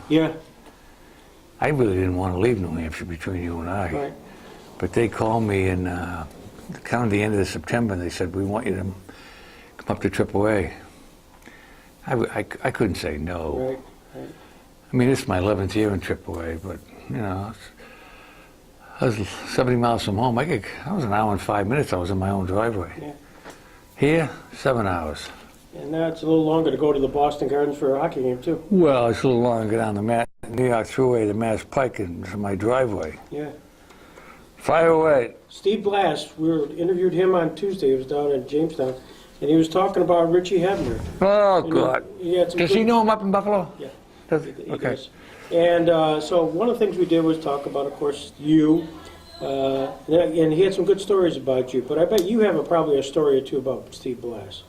Yeah. I really didn't want to leave New Hampshire between you and I. Right. But they called me in kind of the end of September, and they said, we want you to come up to AAA. I couldn't say no. Right. Right. I mean, this is my 11th year in AAA, but, you know, I was 70 miles from home. I was an hour and 5 minutes. I was in my own driveway. Yeah. Here, 7 hours. And now it's a little longer to go to the Boston Gardens for a hockey game, too. Well, it's a little longer to go down the New York Thruway to Mass Pike into my driveway. Yeah. Fire away. Steve Blass, interviewed him on Tuesday. He was down in Jamestown, and he was talking about Richie Hebner. Oh, God. Does he know him up in Buffalo? Yeah. He okay. Does. And so one of the things we did was talk about, of course, you. And he had some good stories about you. But I bet you have probably a story or two about Steve Blass.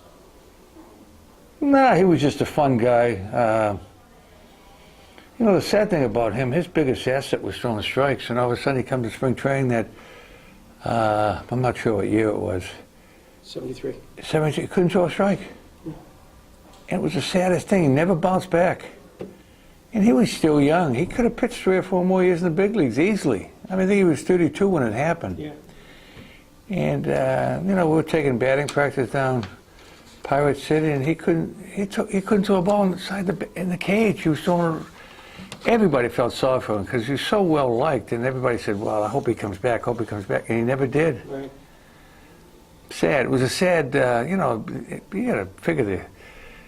Nah, he was just a fun guy. You know, the sad thing about him, his biggest asset was throwing strikes. And all of a sudden he comes to spring training that, I'm not sure what year it was. 73. 73, he couldn't throw a strike. And it was the saddest thing. He never bounced back. And he was still young. He could have pitched 3 or 4 more years in the big leagues easily. I mean, I think he was 32 when it happened. Yeah. And, you know, we were taking batting practice down Pirate City, and he couldn't throw a ball inside in the cage. He was throwing. Everybody felt sorry for him because he was so well liked, and everybody said, "Well, I hope he comes back. Hope he comes back," and he never did. Right. Sad. It was a sad. You know, you got to figure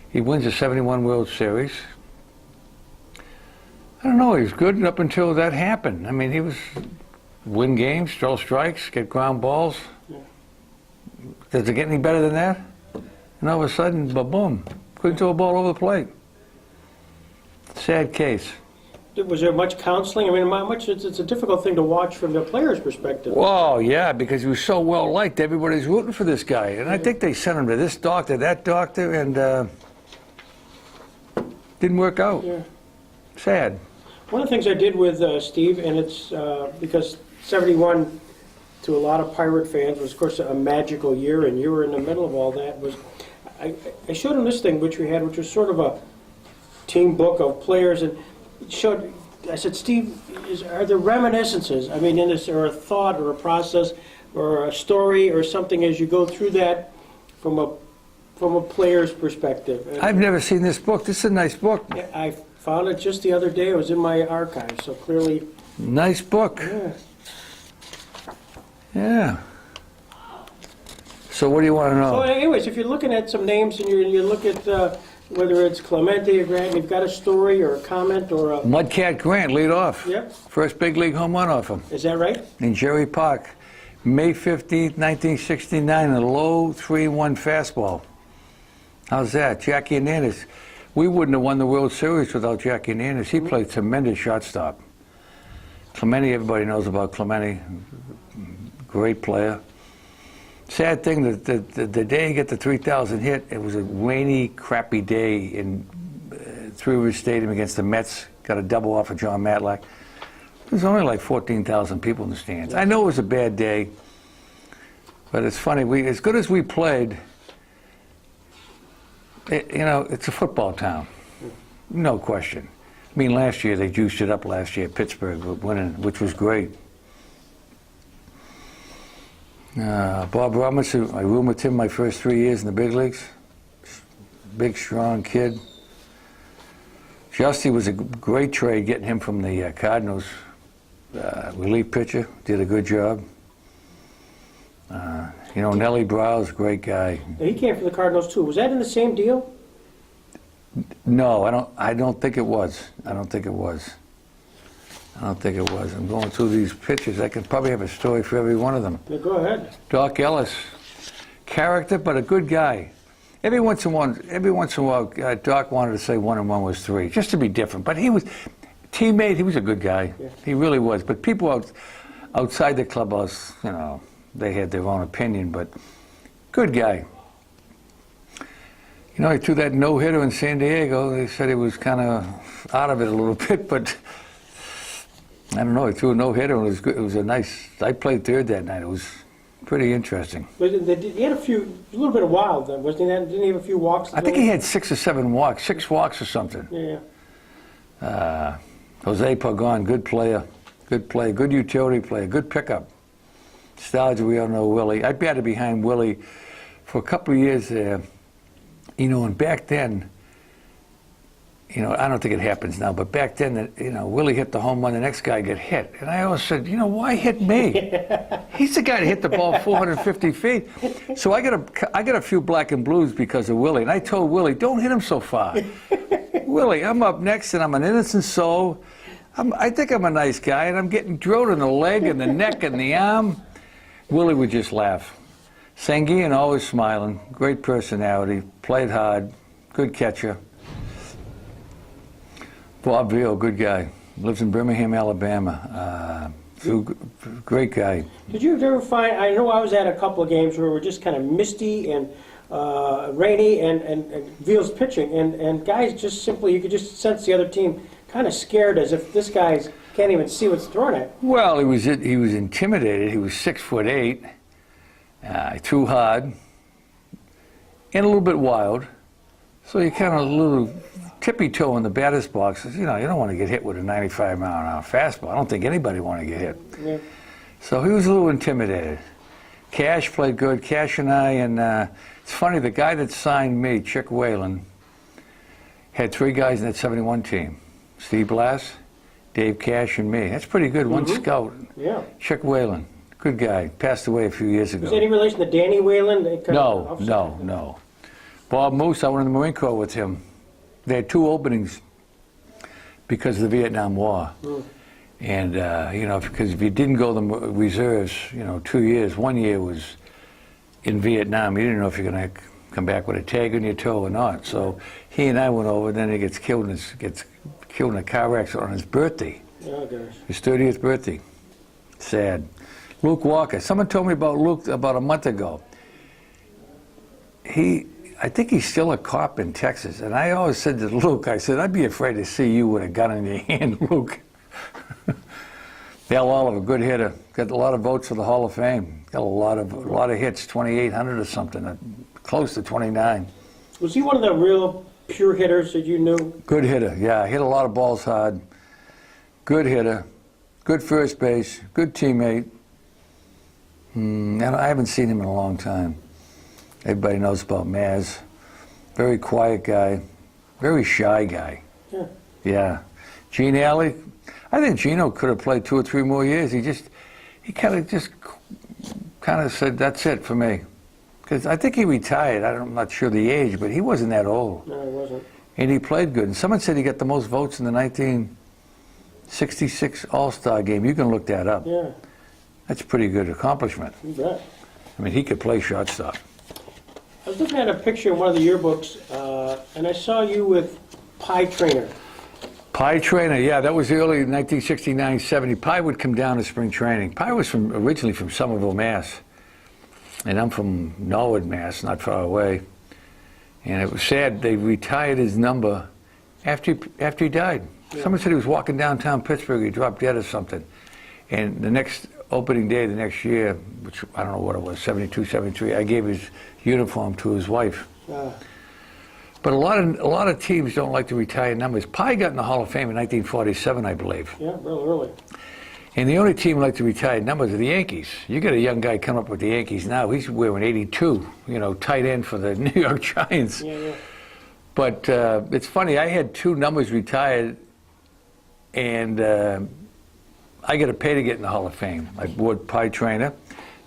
he wins the '71 World Series. I don't know. He was good up until that happened. I mean, he was win games, throw strikes, get ground balls. Yeah. Does it get any better than that? And all of a sudden, ba-boom, couldn't throw a ball over the plate. Sad case. Was there much counseling? I mean, it's a difficult thing to watch from the player's perspective. Oh, yeah, because he was so well liked. Everybody's rooting for this guy. And I think they sent him to this doctor, that doctor, and didn't work out. Yeah. Sad. One of the things I did with Steve, and it's because 71 to a lot of Pirate fans was, of course, a magical year, and you were in the middle of all that, was I showed him this thing which we had, which was sort of a team book of players, and showed. I said, Steve, are there reminiscences? I mean, in this, or a thought, or a process, or a story, or something as you go through that from a player's perspective? And I've never seen this book. This is a nice book. I found it just the other day. It was in my archive, so clearly. Nice book. Yeah. Yeah. So what do you want to know? So anyways, if you're looking at some names and you look at whether it's Clemente or Grant, you've got a story or a comment or a... Mudcat Grant, lead off. Yep. First big league home run off him. Is that right? In Jerry Park, May 15th, 1969, a low 3-1 fastball. How's that? Jackie Hernandez. We wouldn't have won the World Series without Jackie Hernandez. He played tremendous shortstop. Clemente, everybody knows about Clemente. Great player. Sad thing, the day he got the 3,000 hit, it was a rainy, crappy day in Three Rivers Stadium against the Mets. Got a double off of John Matlack. There's only like 14,000 people in the stands. I know it was a bad day, but it's funny. As good as we played, you know, it's a football town, no question. I mean, last year they juiced it up. Last year, Pittsburgh winning, which was great. Bob Robinson, I roomed with him my first 3 years in the big leagues. Big, strong kid. Justy was a great trade getting him from the Cardinals. Relief pitcher, did a good job. You know, Nellie Brow's a great guy. He came from the Cardinals too. Was that in the same deal? No, I don't think it was. I don't think it was. I'm going through these pictures. I could probably have a story for every one of them. Yeah, go ahead. Doc Ellis, character, but a good guy. Every once in a while, Doc wanted to say 1 and 1 was 3, just to be different. But he was teammate. He was a good guy. Yeah. He really was. But people outside the clubhouse, you know, they had their own opinion. But good guy. You know, he threw that no-hitter in San Diego. They said he was kind of out of it a little bit, but. I don't know, he threw a no-hitter, and it was good. It was a nice... I played third that night. It was pretty interesting. But he had a little bit of wild then, wasn't he? Didn't he have a few walks? I think he had 6 or 7 walks, 6 walks or something. Yeah. Jose Pagan, good player, good utility player, good pickup. Stars, we all know Willie. I batted behind Willie for a couple of years there. And back then, I don't think it happens now, but back then, Willie hit the home run, the next guy got hit. And I always said, why hit me? He's the guy that hit the ball 450 feet. So I got a few black and blues because of Willie. And I told Willie, don't hit him so far. Willie, I'm up next, and I'm an innocent soul. I think I'm a nice guy, and I'm getting drilled in the leg and the neck and the arm. Willie would just laugh. Sanguine, always smiling, great personality, played hard, good catcher. Bob Veal, good guy, lives in Birmingham, Alabama. Great guy. Did you ever find, I know I was at a couple of games where it were just kind of misty and rainy and Veal's pitching, and guys just simply, you could just sense the other team kind of scared as if this guy can't even see what's thrown at. Well, he was intimidated. He was 6'8". He threw hard and a little bit wild. So you kind of a little tippy-toe in the batter's box. You don't want to get hit with a 95-mile-an-hour fastball. I don't think anybody want to get hit. Yeah. So he was a little intimidated. Cash played good. Cash and I, and it's funny, the guy that signed me, Chick Whalen, had 3 guys in that 71 team. Steve Blass, Dave Cash, and me. That's pretty good. One scout. Yeah. Chick Whalen, good guy. Passed away a few years ago. Was there any relation to Danny Whalen? No. Bob Moose, I went in the Marine Corps with him. They had 2 openings because of the Vietnam War. And, because if you didn't go to the reserves, 2 years, 1 year was in Vietnam. You didn't know if you're going to come back with a tag on your toe or not. So he and I went over, then he gets killed in a car accident on his birthday. Oh, gosh. His 30th birthday. Sad. Luke Walker. Someone told me about Luke about a month ago. I think he's still a cop in Texas. And I always said to Luke, I said, I'd be afraid to see you with a gun in your hand, Luke. Dale Oliver, good hitter. Got a lot of votes for the Hall of Fame. Got a lot of hits, 2,800 or something, close to 29. Was he one of the real pure hitters that you knew? Good hitter, yeah. Hit a lot of balls hard. Good hitter. Good first base. Good teammate. And I haven't seen him in a long time. Everybody knows about Maz. Very quiet guy. Very shy guy. Yeah. Yeah. Gene Alley. I think Gino could have played 2 or 3 more years. He kind of said, that's it for me. Because I think he retired. I'm not sure the age, but he wasn't that old. No, he wasn't. And he played good. And someone said he got the most votes in the 1966 All-Star game. You can look that up. Yeah. That's a pretty good accomplishment. You bet. I mean, he could play shortstop. I was looking at a picture in one of the yearbooks, and I saw you with Pie Trainer. Pie Trainer, yeah, that was early 1969-70. Pie would come down to spring training. Pie was originally from Somerville, Mass. And I'm from Norwood, Mass, not far away. And it was sad, they retired his number after he died. Yeah. Someone said he was walking downtown Pittsburgh, he dropped dead or something. And the next opening day the next year, which I don't know what it was, 72, 73, I gave his uniform to his wife. But a lot of teams don't like to retire numbers. Pie got in the Hall of Fame in 1947, I believe. Yeah, real early. And the only team like to retire numbers are the Yankees. You got a young guy coming up with the Yankees now. He's wearing 82, tight end for the New York Giants. Yeah. But it's funny, I had 2 numbers retired, and I got to pay to get in the Hall of Fame. I bought Pie Trainer.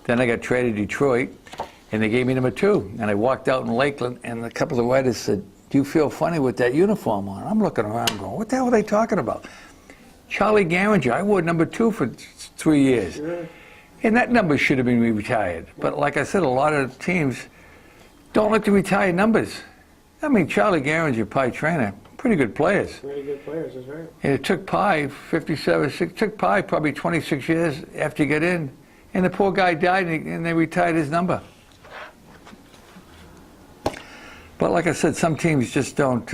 Then I got traded to Detroit, and they gave me number 2. And I walked out in Lakeland, and a couple of the writers said, do you feel funny with that uniform on? I'm looking around going, what the hell are they talking about? Charlie Garinger, I wore number 2 for 3 years. Sure. And that number should have been retired. But like I said, a lot of teams don't like to retire numbers. I mean, Charlie Garinger, Pie Trainer, pretty good players. Pretty good players, that's right. And it took Pie took Pie probably 26 years after he got in. And the poor guy died, and they retired his number. But like I said, some teams just don't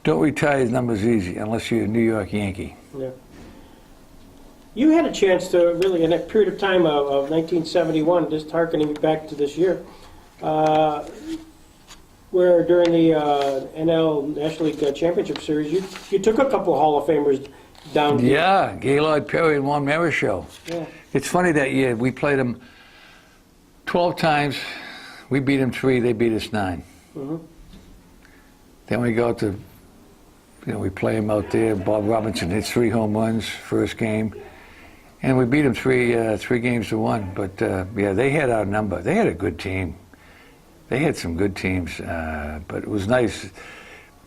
retire his numbers easy unless you're a New York Yankee. Yeah. You had a chance to really, in that period of time of 1971, just harkening back to this year, where during the NL National League Championship Series, you took a couple of Hall of Famers down here. Yeah, Gaylord Perry and Juan Marichal. Yeah. It's funny that year we played them 12 times. We beat them 3. They beat us 9. Mm-hmm. Then we go to, we play them out there. Bob Robinson hits 3 home runs first game, and we beat them 3 games to 1. But yeah, they had our number. They had a good team. They had some good teams, but it was nice.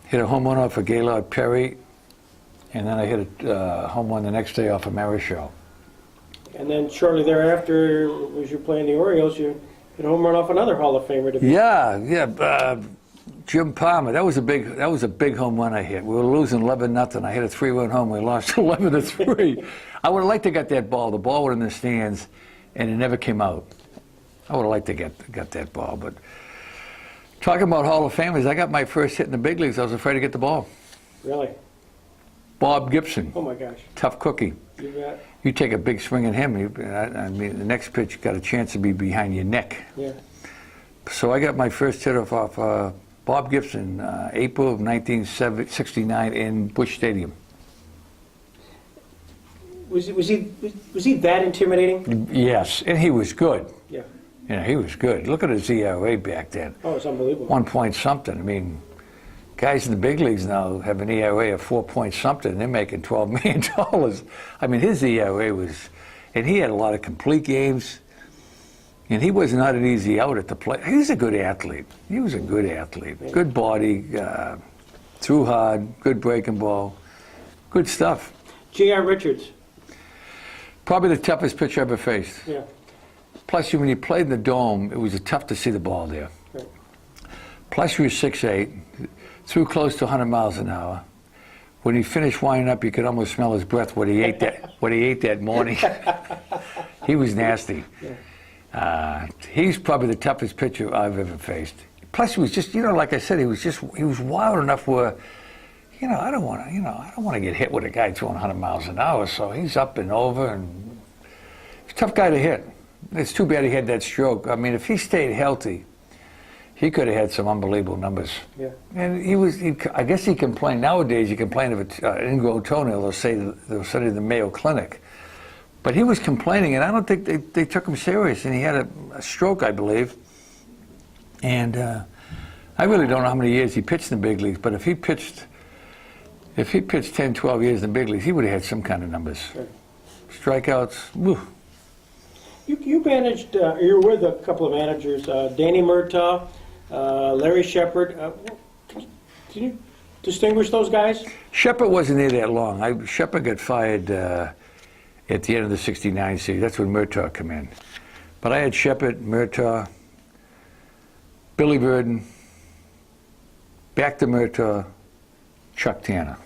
Hit a home run off of Gaylord Perry, and then I hit a home run the next day off of Marichal. And then shortly thereafter, as you're playing the Orioles, you hit a home run off another Hall of Famer. Yeah. Jim Palmer. That was a big home run I hit. We were losing 11-0. I hit a 3-run home. We lost 11-3. I would have liked to get that ball. The ball was in the stands, and it never came out. I would have liked to get that ball. But talking about Hall of Famers, I got my first hit in the big leagues. I was afraid to get the ball. Really? Bob Gibson. Oh my gosh. Tough cookie. You bet. You take a big swing at him, I mean, the next pitch got a chance to be behind your neck. Yeah. So I got my first hit off Bob Gibson, April of 1969 in Busch Stadium. Was he that intimidating? Yes, and he was good. Yeah. Yeah, he was good. Look at his ERA back then. Oh, it's unbelievable. 1 point something. I mean, guys in the big leagues now have an ERA of 4 point something. They're making $12 million. I mean, his ERA was, and he had a lot of complete games. And he was not an easy out at the plate. He was a good athlete. He was a good athlete. Yeah. Good body, threw hard, good breaking ball, good stuff. J.R. Richards. Probably the toughest pitcher I ever faced. Yeah. Plus, when you played in the Dome, it was tough to see the ball there. Right. Plus, you were 6'8", threw close to 100 miles an hour. When he finished winding up, you could almost smell his breath what he ate that morning. He was nasty. Yeah. He's probably the toughest pitcher I've ever faced. Plus, he was just, like I said, he was wild enough where, I don't want to get hit with a guy throwing 100 miles an hour. So he's up and over, and he's a tough guy to hit. It's too bad he had that stroke. I mean, if he stayed healthy, he could have had some unbelievable numbers. Yeah. And I guess he complained. Nowadays, you complain of an ingrown toenail, they'll send you to the Mayo Clinic. But he was complaining, and I don't think they took him serious. And he had a stroke, I believe. And I really don't know how many years he pitched in the big leagues, but if he pitched 10, 12 years in the big leagues, he would have had some kind of numbers. Sure. Strikeouts, woo. You managed, you were with a couple of managers, Danny Murtaugh, Larry Shepard. Can you distinguish those guys? Shepard wasn't there that long. Shepard got fired at the end of the '69 season. That's when Murtaugh came in. But I had Shepard, Murtaugh, Billy Verdon, back to Murtaugh, Chuck Tanner.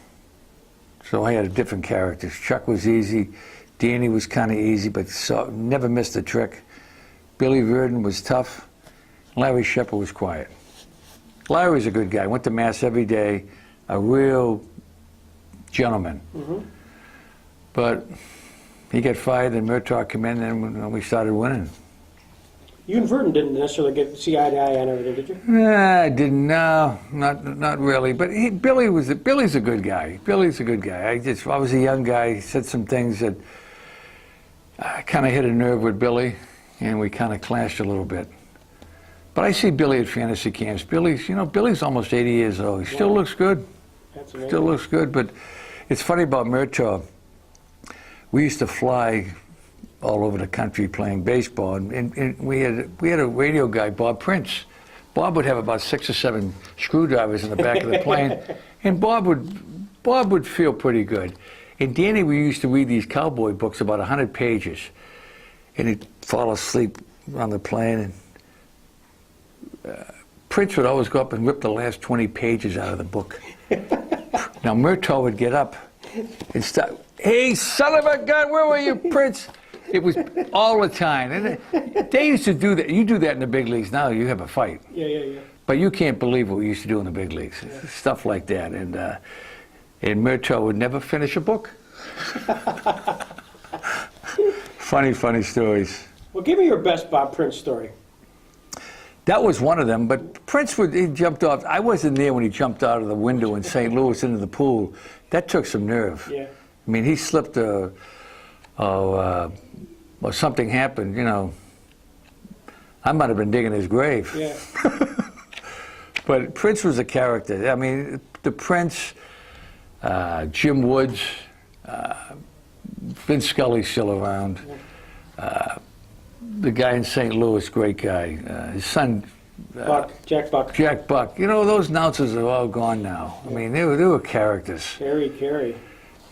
So I had different characters. Chuck was easy. Danny was kind of easy, but never missed a trick. Billy Verdon was tough. Larry Shepard was quiet. Larry was a good guy. Went to Mass every day. A real gentleman. Mm-hmm. But he got fired, and Murtaugh came in, and we started winning. You and Verdon didn't necessarily see eye to eye on everything, did you? Nah, I didn't. No, not really. But Billy's a good guy. Billy's a good guy. I was a young guy. He said some things that kind of hit a nerve with Billy, and we kind of clashed a little bit. But I see Billy at fantasy camps. Billy's almost 80 years old. He still looks good. That's amazing. Still looks good. But it's funny about Murtaugh. We used to fly all over the country playing baseball, and we had a radio guy, Bob Prince. Bob would have about 6 or 7 screwdrivers in the back of the plane, and Bob would feel pretty good. And Danny, we used to read these cowboy books, about 100 pages, and he'd fall asleep on the plane. And Prince would always go up and rip the last 20 pages out of the book. Now Murtaugh would get up and start, "Hey, son of a gun, where were you, Prince?" It was all the time. And they used to do that. You do that in the big leagues now, you have a fight. Yeah. But you can't believe what we used to do in the big leagues. Yeah. Stuff like that. And Murtaugh would never finish a book. Funny stories. Well, give me your best Bob Prince story. That was one of them, but Prince, he jumped off. I wasn't there when he jumped out of the window in St. Louis into the pool. That took some nerve. Yeah. I mean, he slipped or something happened, you know. I might have been digging his grave. Yeah. But Prince was a character. I mean, the Prince, Jim Woods, Vince Scully's still around. The guy in St. Louis, great guy. His son, Jack Buck. Jack Buck. You know, those announcers are all gone now. I mean, they were characters. Carey.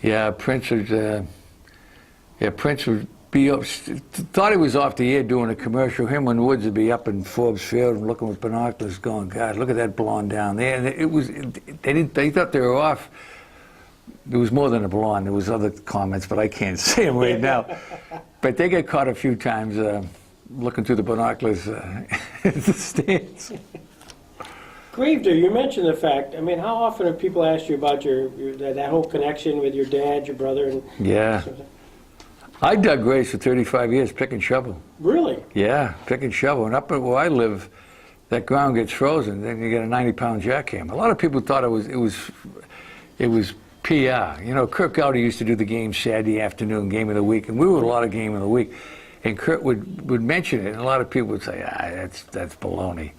Yeah, Prince would be up. Thought he was off the air doing a commercial. Him and Woods would be up in Forbes Field and looking with binoculars, going, "God, look at that blonde down there." And it was. They thought they were off. There was more than a blonde. There was other comments, but I can't say them right now. But they get caught a few times looking through the binoculars at the stands. Gravedigger, you mentioned the fact. I mean, how often have people asked you about that whole connection with your dad, your brother? And Yeah. I dug graves for 35 years, pick and shovel. Really? Yeah, pick and shovel. And up where I live, that ground gets frozen. Then you get a 90-pound jackhammer. A lot of people thought it was PR. You know, Kirk Gowdy used to do the game Saturday afternoon, game of the week, and we were a lot of game of the week. And Kurt would mention it, and a lot of people would say, that's baloney.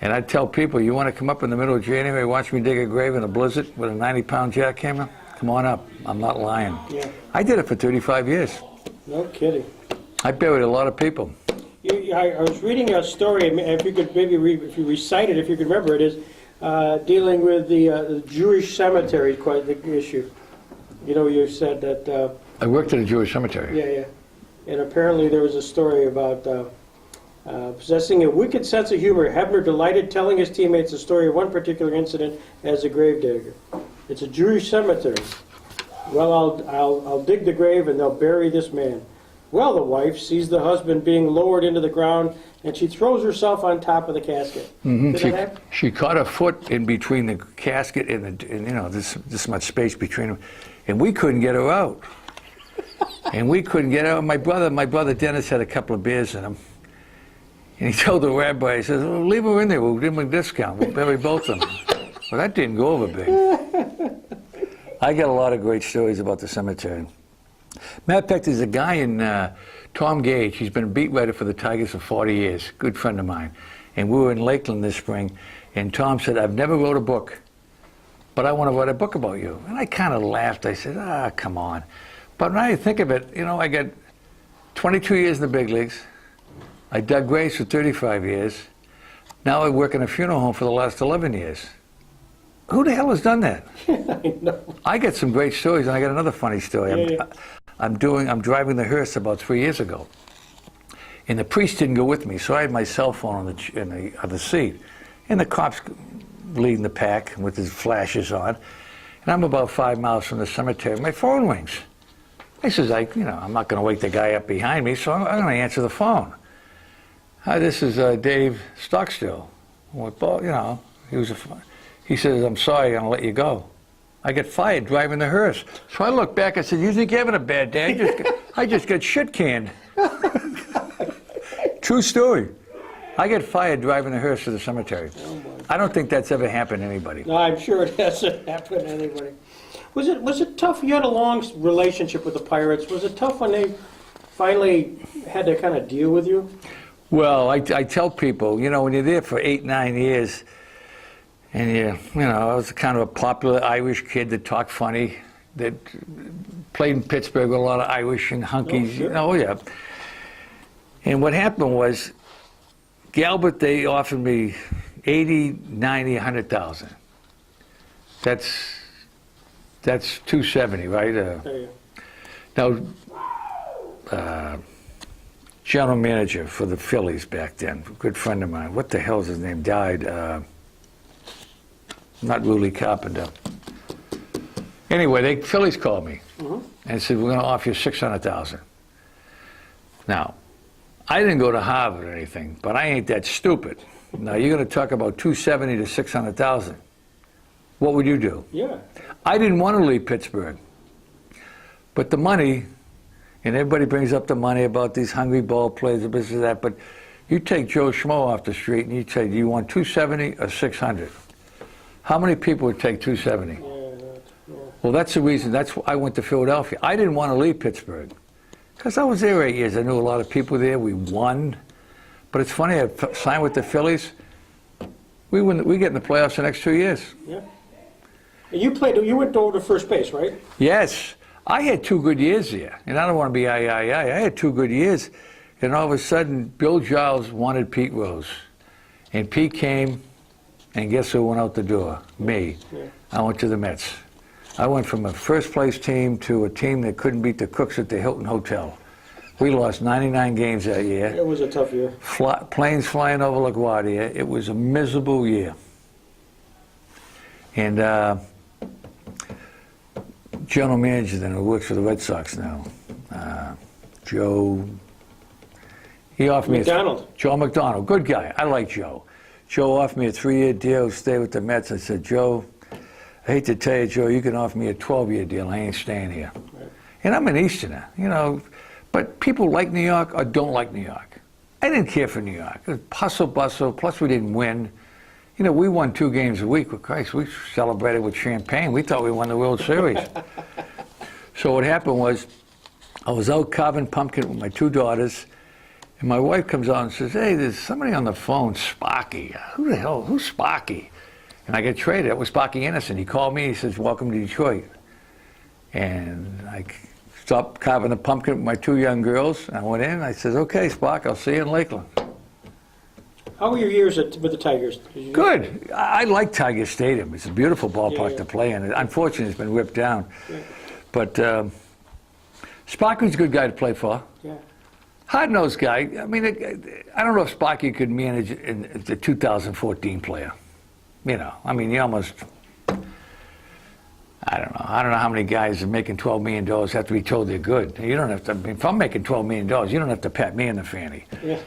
And I'd tell people, you want to come up in the middle of January, watch me dig a grave in a blizzard with a 90-pound jackhammer? Come on up. I'm not lying. Yeah. I did it for 35 years. No kidding. I buried a lot of people. I was reading a story, if you could maybe if you recite it, if you can remember it, is dealing with the Jewish cemetery, quite the issue. You know, you said that... I worked at a Jewish cemetery. Yeah. And apparently there was a story about possessing a wicked sense of humor. Hebner delighted telling his teammates the story of one particular incident as a gravedigger. It's a Jewish cemetery. Well, I'll dig the grave and they'll bury this man. Well, the wife sees the husband being lowered into the ground and she throws herself on top of the casket. Mm-hmm. Did that happen? She caught her foot in between the casket and you know, this much space between them, and we couldn't get her out. And we couldn't get her out. My brother Dennis had a couple of beers in him. And he told the rabbi, he says, "Well, leave her in there, we'll give him a discount. We'll bury both of them." Well, that didn't go over big. I got a lot of great stories about the cemetery. Matter of fact, there's a guy in Tom Gage. He's been a beat writer for the Tigers for 40 years, good friend of mine. And we were in Lakeland this spring, and Tom said, "I've never wrote a book, but I want to write a book about you." And I kind of laughed. I said, come on. But when I think of it, you know, I got 22 years in the big leagues. I dug graves for 35 years. Now I work in a funeral home for the last 11 years. Who the hell has done that? I know. I got some great stories, and I got another funny story. Yeah. I'm driving the hearse about 3 years ago, and the priest didn't go with me, so I had my cell phone in the other seat, and the cop's leading the pack with his flashes on, and I'm about 5 miles from the cemetery. My phone rings. I says, I'm not going to wake the guy up behind me, so I'm going to answer the phone. Hi, this is Dave Stockstill. Well, he says, "I'm sorry, I'm going to let you go." I get fired driving the hearse. So I look back, I said, "You think you're having a bad day? I just got shit canned." True story. I get fired driving the hearse to the cemetery. I don't think that's ever happened to anybody. No, I'm sure it hasn't happened to anybody. Was it tough? You had a long relationship with the Pirates. Was it tough when they finally had to kind of deal with you? Well, I tell people, when you're there for 8, 9 years, and I was kind of a popular Irish kid that talked funny, that played in Pittsburgh with a lot of Irish and hunkies. Oh, sure. Yeah. And what happened was, Galbert, they offered me 80, 90, 100,000. That's 270, right? There you Now, general manager for the Phillies back then, a good friend of mine. What the hell's his name? Died. Not Ruley Carpenter. Anyway, the Phillies called me and said, "We're going to offer you 600,000. Now, I didn't go to Harvard or anything, but I ain't that stupid. Now, you're going to talk about 270 to 600,000. What would you do? Yeah. I didn't want to leave Pittsburgh, but the money, and everybody brings up the money about these hungry ball players, this and that, but You take Joe Schmo off the street and you say, do you want 270 or 600? How many people would take 270? Yeah. Well, that's the reason. That's why I went to Philadelphia. I didn't want to leave Pittsburgh because I was there 8 years. I knew a lot of people there. We won. But it's funny, I signed with the Phillies. We get in the playoffs the next 2 years. Yeah. And you went over to first base, right? Yes. I had 2 good years there. And I don't want to be I had 2 good years. And all of a sudden, Bill Giles wanted Pete Rose. And Pete came, and guess who went out the door? Me. Yeah. I went to the Mets. I went from a first-place team to a team that couldn't beat the Cooks at the Hilton Hotel. We lost 99 games that year. It was a tough year. Planes flying over LaGuardia. It was a miserable year. And general manager then, who works for the Red Sox now, Joe, he offered me Joe McDonald, good guy. I like Joe. Joe offered me a 3-year deal to stay with the Mets. I said, Joe, I hate to tell you, Joe, you can offer me a 12-year deal. I ain't staying here. Right. And I'm an Easterner, you know. But people like New York or don't like New York. I didn't care for New York. It was hustle bustle, plus we didn't win. You know, we won 2 games a week. Well, Christ, we celebrated with champagne. We thought we won the World Series. So what happened was, I was out carving pumpkin with my 2 daughters, and my wife comes on and says, hey, there's somebody on the phone, Sparky. Who the hell, who's Sparky? And I get traded. It was Sparky Anderson. He called me, he says, welcome to Detroit. And I stopped carving the pumpkin with my 2 young girls. And I went in, I said, okay, Spark, I'll see you in Lakeland. How were your years with the Tigers? Good. I like Tiger Stadium. It's a beautiful ballpark to play in. Unfortunately, it's been ripped down. Yeah. But Sparky's a good guy to play for. Yeah. Hard-nosed guy. I mean, I don't know if Sparky could manage the 2014 player. You know, I mean, he almost, I don't know how many guys are making $12 million have to be told they're good. You don't have to, I mean, if I'm making $12 million, you don't have to pat me in the fanny. Yeah.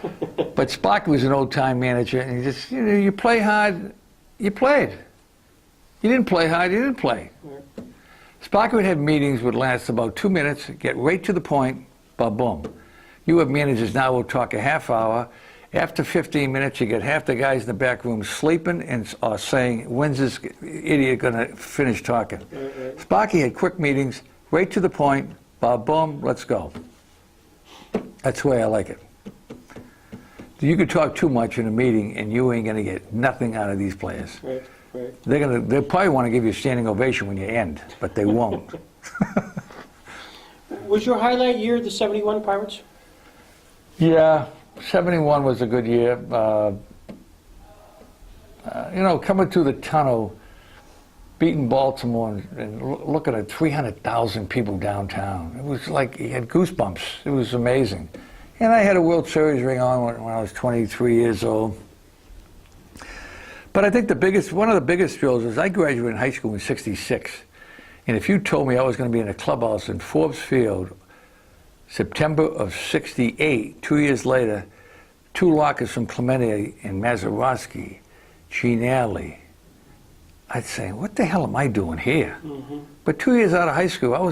But Sparky was an old-time manager, and he just, you know, you play hard, you played. You didn't play hard, you didn't play. Yeah. Sparky would have meetings would last about 2 minutes, get right to the point, boom. You have managers now will talk a half hour. After 15 minutes, you get half the guys in the back room sleeping and saying, when's this idiot going to finish talking? Right. Sparky had quick meetings, right to the point, boom, let's go. That's the way I like it. You could talk too much in a meeting and you ain't going to get nothing out of these players. Right. They'll probably want to give you a standing ovation when you end, but they won't. Was your highlight year the '71 Pirates? Yeah, 71 was a good year. You know, coming through the tunnel, beating Baltimore, and looking at 300,000 people downtown. It was like you had goosebumps. It was amazing. And I had a World Series ring on when I was 23 years old. But I think one of the biggest thrills is I graduated in high school in '66. And if you told me I was going to be in a clubhouse in Forbes Field, September of '68, 2 years later, 2 lockers from Clemente and Mazeroski, Gene Alley, I'd say, what the hell am I doing here? Mm-hmm. But 2 years out of high school, that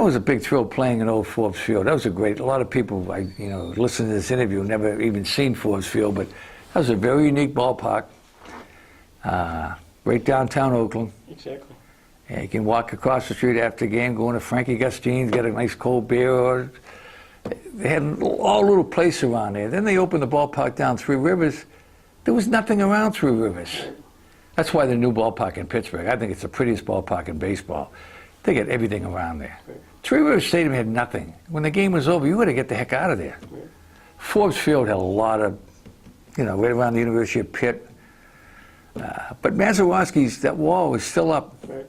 was a big thrill playing in old Forbes Field. That was a lot of people, listening to this interview, never even seen Forbes Field, but that was a very unique ballpark, right downtown Oakland. Exactly. And you can walk across the street after the game, go into Frankie Gustine's, get a nice cold beer. Or they had all little places around there. Then they opened the ballpark down Three Rivers. There was nothing around Three Rivers. That's why the new ballpark in Pittsburgh, I think it's the prettiest ballpark in baseball. They got everything around there. Right. Three Rivers Stadium had nothing. When the game was over, you had to get the heck out of there. Right. Forbes Field had a lot of, right around the University of Pitt. But Mazeroski's, that wall was still up. Right.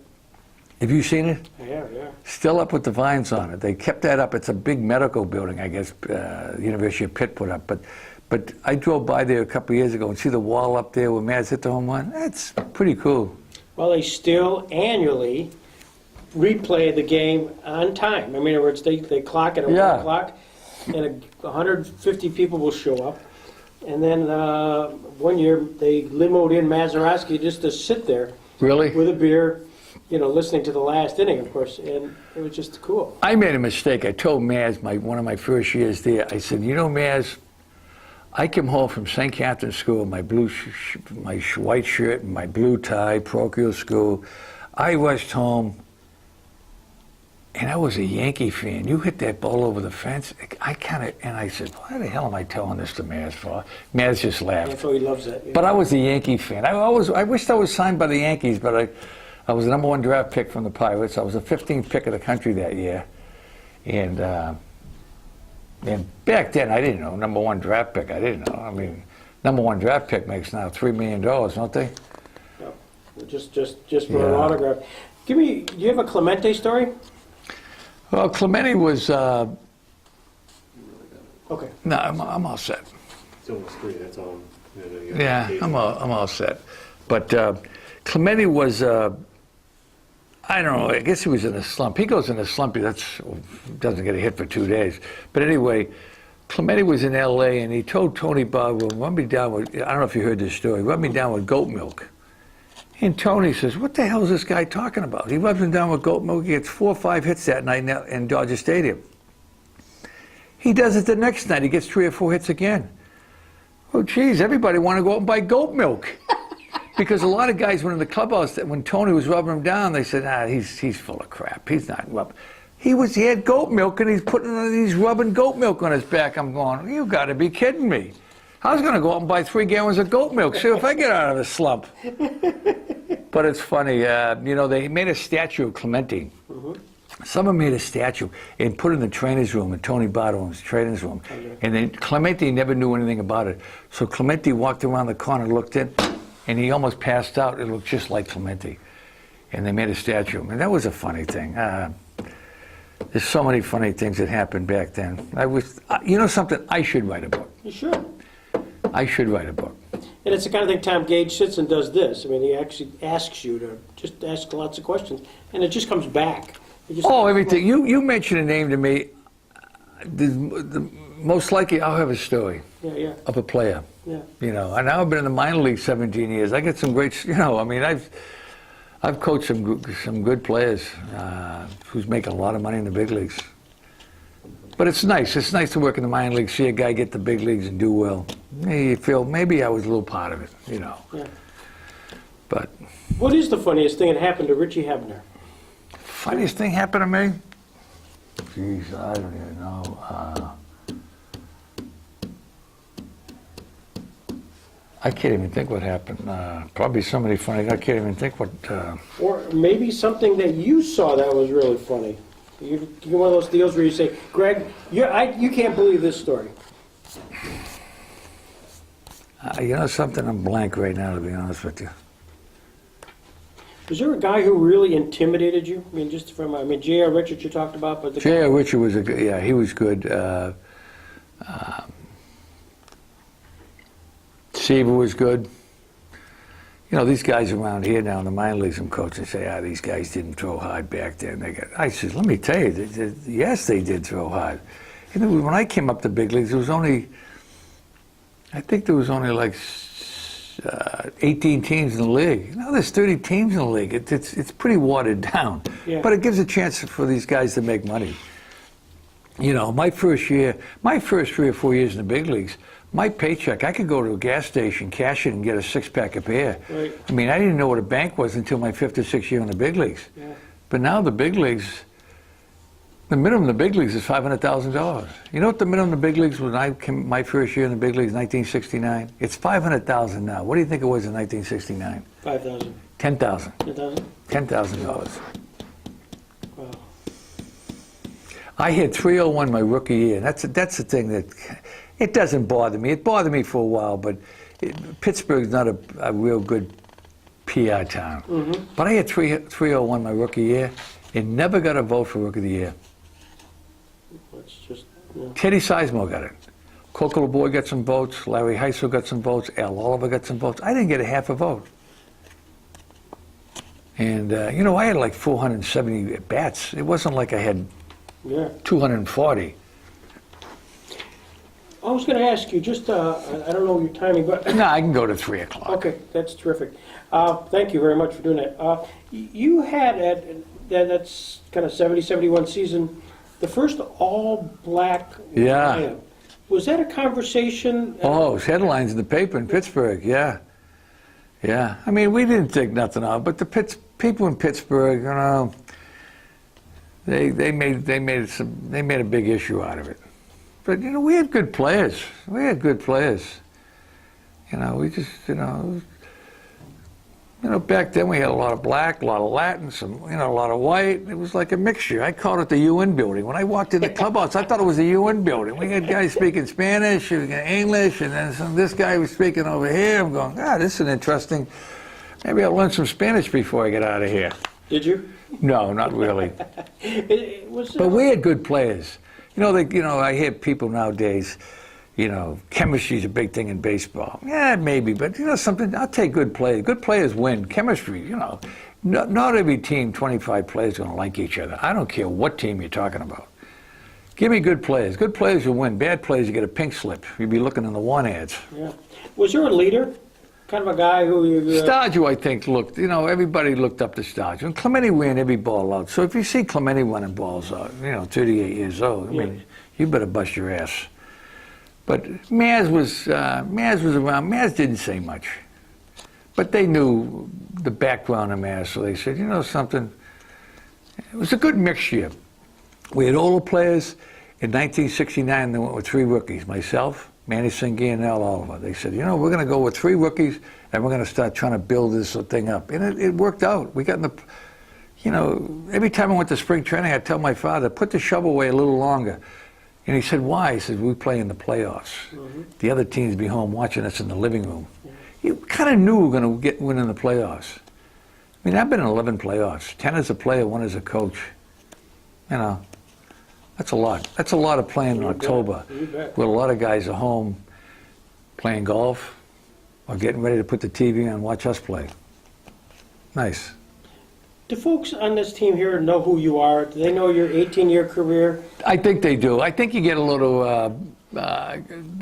Have you seen it? Yeah. Still up with the vines on it. They kept that up. It's a big medical building, I guess, University of Pitt put up. But I drove by there a couple of years ago and see the wall up there where Maz hit the home run. That's pretty cool. Well, they still annually replay the game on time. I mean, in other words, they clock it at 1 o'clock, and 150 people will show up. And then one year, they limoed in Mazeroski just to sit there. Really? With a beer listening to the last inning, of course, and it was just cool. I made a mistake. I told Maz, one of my first years there, I said, Maz, I came home from St. Catherine's School, my white shirt and my blue tie, parochial school. I rushed home, and I was a Yankee fan. You hit that ball over the fence. And I said, why the hell am I telling this to Maz for? Maz just laughed. That's why he loves that. Yeah. But I was a Yankee fan. I wished I was signed by the Yankees, but I was the #1 draft pick from the Pirates. I was the 15th pick of the country that year. And back then, I didn't know, #1 draft pick, I didn't know. I mean, #1 draft pick makes now $3 million, don't they? Yep. Just for an autograph. Do you have a Clemente story? Well, Clemente was, Okay. no, I'm all set. It's almost 3, that's all. Yeah, I'm all set. But Clemente was, I don't know, I guess he was in a slump. He goes in a slump, doesn't get a hit for 2 days. But anyway, Clemente was in L.A. and he told Tony Boswell, run me down with, I don't know if you heard this story, run me down with goat milk. And Tony says, what the hell is this guy talking about? He rubs him down with goat milk. He gets 4 or 5 hits that night in Dodger Stadium. He does it the next night. He gets 3 or 4 hits again. Oh, geez, everybody want to go out and buy goat milk. Because a lot of guys went in the clubhouse, when Tony was rubbing him down, they said, he's full of crap. He's not rubbing. He had goat milk, and he's rubbing goat milk on his back. I'm going, you got to be kidding me. I was going to go out and buy 3 gallons of goat milk, see if I get out of this slump. But it's funny, they made a statue of Clemente. Mm-hmm. Someone made a statue and put it in the trainer's room, in Tony Bartolom's trainer's room. Okay. And then Clemente never knew anything about it. So Clemente walked around the corner, looked in, and he almost passed out. It looked just like Clemente. And they made a statue. And that was a funny thing. There's so many funny things that happened back then. Something? I should write a book. You should. I should write a book. And it's the kind of thing Tom Gage sits and does this. I mean, he actually asks you to just ask lots of questions, and it just comes back. Everything. You mentioned a name to me. Most likely, I'll have a story of a player. Yeah. And now I've been in the minor league 17 years. I get some great. I've coached some good players who's making a lot of money in the big leagues. But it's nice. It's nice to work in the minor leagues, see a guy get the big leagues and do well. You feel maybe I was a little part of it, Yeah. But what is the funniest thing that happened to Richie Hebner? Funniest thing happened to me? Jeez, I don't even know. I can't even think what happened. Probably somebody funny. I can't even think what. Or maybe something that you saw that was really funny. You're one of those deals where you say, Greg, you can't believe this story. Something, I'm blank right now, to be honest with you. Was there a guy who really intimidated you? I mean, J.R. Richards you talked about, but J.R. Richards was he was good. Seaver was good. These guys around here now in the minor leagues, some coaches say, these guys didn't throw hard back then. I said, let me tell you, yes, they did throw hard. And when I came up to big leagues, I think there was only like 18 teams in the league. Now there's 30 teams in the league. It's pretty watered down. Yeah. But it gives a chance for these guys to make money. My first 3 or 4 years in the big leagues, my paycheck, I could go to a gas station, cash it, and get a 6-pack of beer. Right. I mean, I didn't know what a bank was until my 5th or 6th year in the big leagues. Yeah. But now the big leagues, the minimum in the big leagues is $500,000. You know what the minimum in the big leagues was when I came my first year in the big leagues, 1969? It's $500,000 now. What do you think it was in 1969? $5,000. $10,000. $10,000? $10,000. Wow. I hit 301 my rookie year. That's the thing that. It doesn't bother me. It bothered me for a while, but Pittsburgh's not a real good PR town. Mm-hmm. But I had 301 my rookie year and never got a vote for Rookie of the Year. That's just, Teddy Sizemore got it. Coco LeBoy got some votes. Larry Heisel got some votes. Al Oliver got some votes. I didn't get a half a vote. And, I had like 470 bats. It wasn't like I had 240. I was going to ask you, just, I don't know your timing, but, No, I can go to 3 o'clock. okay, that's terrific. Thank you very much for doing that. You had, that's kind of 70, 71 season, the first all-black Yeah. lineup. Was that a conversation? Oh, it was headlines in the paper in Pittsburgh, yeah. Yeah. I mean, we didn't think nothing of it, but the people in Pittsburgh, you know, they made a big issue out of it. But, you know, we had good players. We had good players. You know, we just, back then we had a lot of black, a lot of Latin, a lot of white. It was like a mixture. I called it the UN building. When I walked in the clubhouse, I thought it was the UN building. We had guys speaking Spanish, English, and then this guy was speaking over here. I'm going, this is an interesting. Maybe I'll learn some Spanish before I get out of here. Did you? No, not really. Was But we had good players. I hear people nowadays, chemistry's a big thing in baseball. Yeah, maybe, but something, I'll take good players. Good players win. Chemistry, not every team, 25 players, are going to like each other. I don't care what team you're talking about. Give me good players. Good players will win. Bad players, you get a pink slip. You'll be looking in the one ads. Yeah. Was there a leader? Kind of a guy who you... Stargio, I think, looked, everybody looked up to Stargio. And Clemente ran every ball out. So if you see Clemente running balls out, 38 years old, I mean, you better bust your ass. But Maz was around. Maz didn't say much. But they knew the background of Maz, so they said, something? It was a good mixture. We had older players. In 1969, they went with 3 rookies. Myself, Manny Singy, and Al Oliver. They said, we're going to go with 3 rookies, and we're going to start trying to build this thing up. And it worked out. We got in the, every time I went to spring training, I'd tell my father, put the shovel away a little longer. And he said, why? He said, we play in the playoffs. Mm-hmm. The other teams be home watching us in the living room. Yeah. You kind of knew we were going to win in the playoffs. I mean, I've been in 11 playoffs, 10 as a player, 1 as a coach. That's a lot. That's a lot of playing in October, where a lot of guys are home playing golf or getting ready to put the TV on and watch us play. Nice. Do folks on this team here know who you are? Do they know your 18-year career? I think they do. I think you get a little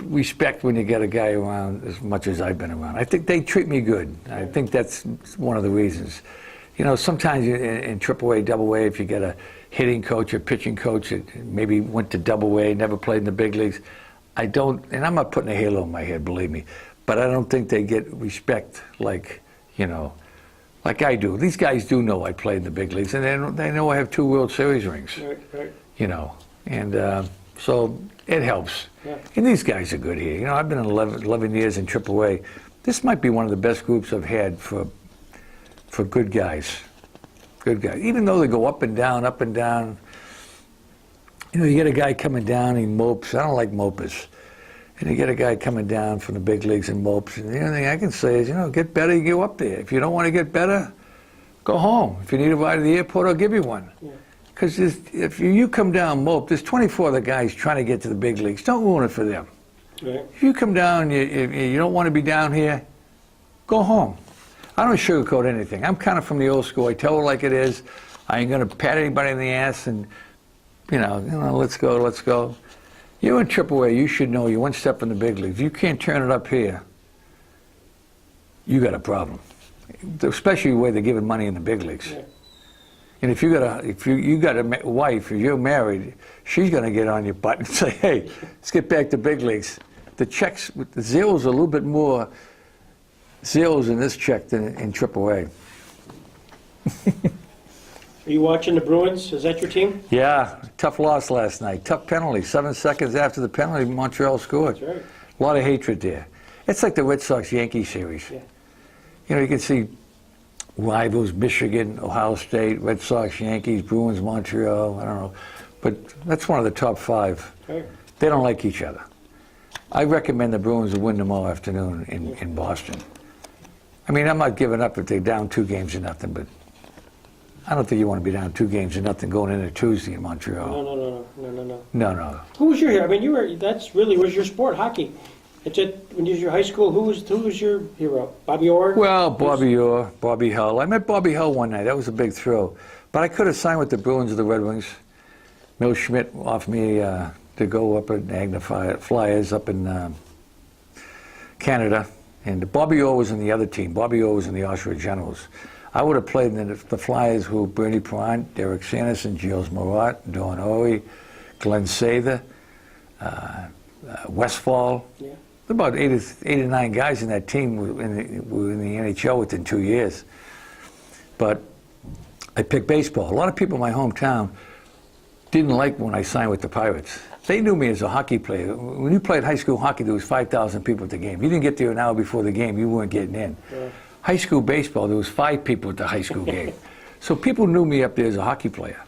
respect when you get a guy around as much as I've been around. I think they treat me good. I think that's one of the reasons. Sometimes in AAA, AA, if you get a hitting coach or pitching coach that maybe went to AA, never played in the big leagues, I don't, and I'm not putting a halo on my head, believe me, but I don't think they get respect like I do. These guys do know I played in the big leagues, and they know I have 2 World Series rings. Right. And so it helps. Yeah. And these guys are good here. I've been in 11 years in AAA. This might be one of the best groups I've had for good guys. Good guys. Even though they go up and down, up and down. You get a guy coming down, he mopes. I don't like mopers. And you get a guy coming down from the big leagues and mopes. And the only thing I can say is, get better, you go up there. If you don't want to get better, go home. If you need a ride to the airport, I'll give you one. Because if you come down mope, there's 24 other guys trying to get to the big leagues. Don't ruin it for them. Right. If you come down, you don't want to be down here, go home. I don't sugarcoat anything. I'm kind of from the old school. I tell it like it is. I ain't going to pat anybody in the ass and, let's go. You in AAA, you should know you're 1 step from the big leagues. If you can't turn it up here, you got a problem. Especially the way they're giving money in the big leagues. Yeah. And if you got a wife, if you're married, she's going to get on your butt and say, hey, let's get back to big leagues. The checks, the zeros are a little bit more zeros in this check than in AAA. Are you watching the Bruins? Is that your team? Yeah, tough loss last night. Tough penalty. 7 seconds after the penalty, Montreal scored. That's right. A lot of hatred there. It's like the Red Sox-Yankees series. Yeah. You can see rivals, Michigan, Ohio State, Red Sox, Yankees, Bruins, Montreal, I don't know. But that's one of the top 5. Right. They don't like each other. I recommend the Bruins will win tomorrow afternoon in Boston. I mean, I'm not giving up if they're down 2-0, but I don't think you want to be down 2-0 going into Tuesday in Montreal. No. Who was your hero? I mean, that's really was your sport, hockey. When you was your high school, who was your hero? Bobby Orr? Well, Bobby Orr, Bobby Hull. I met Bobby Hull one night. That was a big thrill. But I could have signed with the Bruins or the Red Wings. Mill Schmidt offered me to go up and magnify Flyers up in Canada. And Bobby Orr was in the other team. Bobby Orr was in the Austria Generals. I would have played in the Flyers who Bernie Perrant, Derek Sanderson, Gilles Marat, Don Ory, Glenn Sather, Westfall. Yeah. About 8 or 9 guys in that team were in the NHL within 2 years. But I picked baseball. A lot of people in my hometown didn't like when I signed with the Pirates. They knew me as a hockey player. When you played high school hockey, there was 5,000 people at the game. You didn't get there an hour before the game, you weren't getting in. Yeah. High school baseball, there was 5 people at the high school game. So people knew me up there as a hockey player.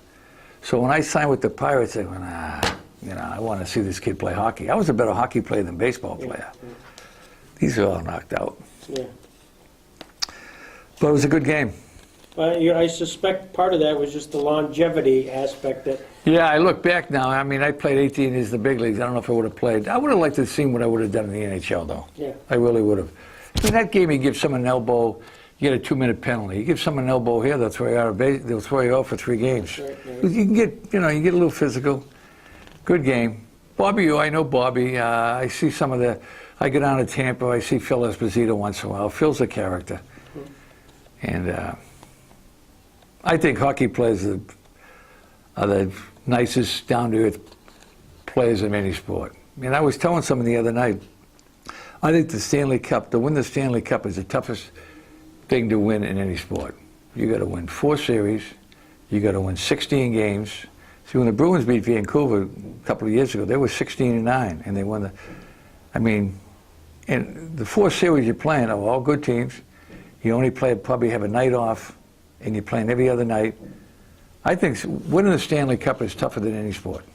So when I signed with the Pirates, I went, I want to see this kid play hockey. I was a better hockey player than baseball player. Yeah. These are all knocked out. Yeah. But it was a good game. I suspect part of that was just the longevity aspect that. Yeah, I look back now. I mean, I played 18 years in the big leagues. I don't know if I would have played. I would have liked to have seen what I would have done in the NHL, though. Yeah. I really would have. In that game, you give someone an elbow, you get a 2-minute penalty. You give someone an elbow here, they'll throw you out for 3 games. Right. You can get, you get a little physical. Good game. Bobby, I know Bobby. I see some of I go down to Tampa. I see Phil Esposito once in a while. Phil's a character. And I think hockey players are the nicest, down-to-earth players of any sport. And I was telling someone the other night, I think to win the Stanley Cup is the toughest thing to win in any sport. You got to win 4 series. You got to win 16 games. See, when the Bruins beat Vancouver a couple of years ago, they were 16-9, and they won and the 4 series you're playing are all good teams. You only probably have a night off, and you're playing every other night. I think winning the Stanley Cup is tougher than any sport.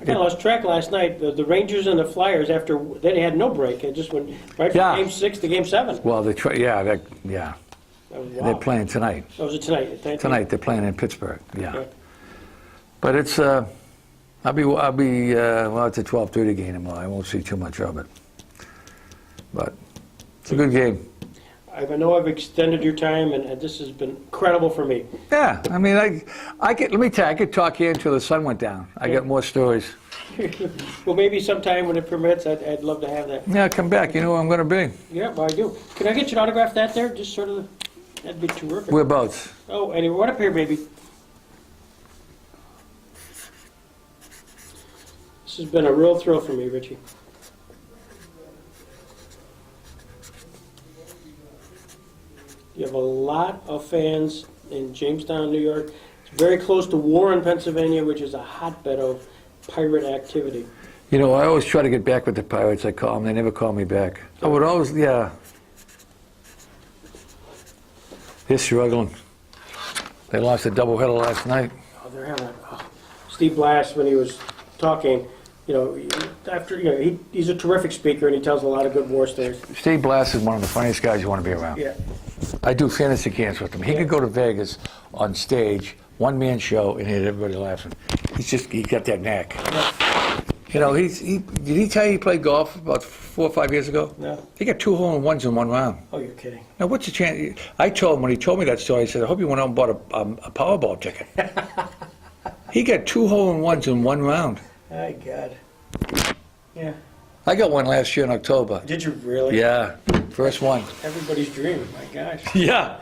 I kind of lost track last night. The Rangers and the Flyers, they had no break. It just went right from Game 6 to Game 7. Well, Wow. They're playing tonight. Oh, was it tonight? Tonight they're playing in Pittsburgh. Yeah. Okay. But it's it's a 12:30 game tomorrow. I won't see too much of it. But it's a good game. I know I've extended your time, and this has been incredible for me. Yeah, I mean, let me tell you, I could talk here until the sun went down. I got more stories. Well, maybe sometime when it permits, I'd love to have that. Yeah, come back. You know where I'm going to be. Yeah, well, I do. Can I get you to autograph that there? Just sort of, that'd be terrific. Whereabouts? Oh, anyway, what up here, baby? This has been a real thrill for me, Richie. You have a lot of fans in Jamestown, New York. It's very close to Warren, Pennsylvania, which is a hotbed of pirate activity. I always try to get back with the Pirates. I call them. They never call me back. I would always, yeah. They're struggling. They lost a doubleheader last night. Oh, they're having Steve Blass, when he was talking, he's a terrific speaker and he tells a lot of good war stories. Steve Blass is one of the funniest guys you want to be around. Yeah. I do fantasy camps with him. He could go to Vegas on stage, one-man show, and hit everybody laughing. He got that knack. Yeah. Did he tell you he played golf about 4 or 5 years ago? No. He got 2 hole-in-ones in 1 round. Oh, you're kidding. Now, what's the chance? I told him when he told me that story, I said, I hope you went out and bought a Powerball ticket. He got 2 hole-in-ones in 1 round. My God. Yeah. I got one last year in October. Did you really? Yeah, first one. Everybody's dream. My gosh. Yeah.